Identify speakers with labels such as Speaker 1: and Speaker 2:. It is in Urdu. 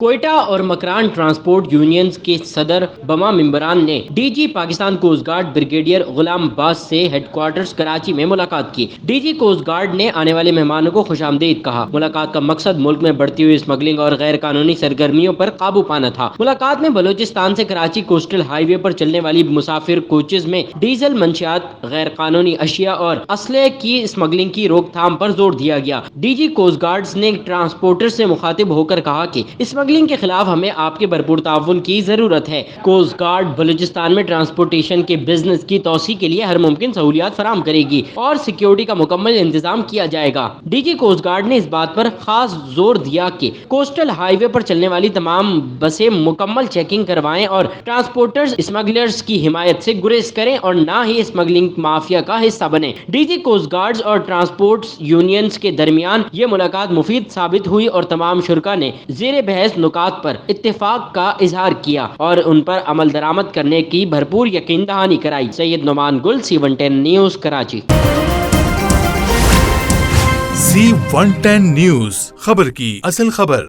Speaker 1: کوئٹہ اور مکران ٹرانسپورٹ یونینز کے صدر بما ممبران نے D G Pakistan coast guard brigadier Ghulam Abbas سے ہیڈ کوارٹرز کراچی میں ملاقات کی۔ ڈی جی کوسٹ گارڈ نے آنے والے مہمانوں کو خوش آمدید کہا۔ ملاقات کا مقصد ملک میں بڑھتی ہوئی اسمگلنگ اور غیر قانونی سرگرمیوں پر قابو پانا تھا۔ ملاقات میں بلوچستان سے کراچی کوسٹل ہائی وے پر چلنے والی مسافر کوچز میں ڈیزل منشیات، غیر قانونی اشیاء اور اسلحے کی اسمگلنگ کی روک تھام پر زور دیا گیا۔ ڈی جی کوسٹ گارڈز نے ٹرانسپورٹر سے مخاطب ہو کر کہا کہ اسمگلنگ کے خلاف ہمیں آپ کے بھرپور تعاون کی ضرورت ہے۔ کوسٹ گارڈ بلوچستان میں ٹرانسپورٹیشن کے بزنس کی توسیع کے لیے ہر ممکن سہولیات فراہم کرے گی اور سیکیورٹی کا مکمل انتظام کیا جائے گا۔ ڈی جی کوسٹ گارڈ نے اس بات پر خاص زور دیا کہ کوسٹل ہائی وے پر چلنے والی تمام بسیں مکمل چیکنگ کروائیں اور ٹرانسپورٹرز اسمگلرز کی حمایت سے گریز کریں اور نہ ہی اسمگلنگ مافیا کا حصہ بنیں۔ ڈی جی کوسٹ گارڈز اور ٹرانسپورٹ یونینز کے درمیان یہ ملاقات مفید ثابت ہوئی اور تمام شرکاء نے زیر بحث نکات پر اتفاق کا اظہار کیا اور ان پر عمل درآمد کرنے کی بھرپور یقین دہانی کرائی۔ سید نعمان گل، C110 news, Karachi.
Speaker 2: C110 news, خبر کی اصل خبر۔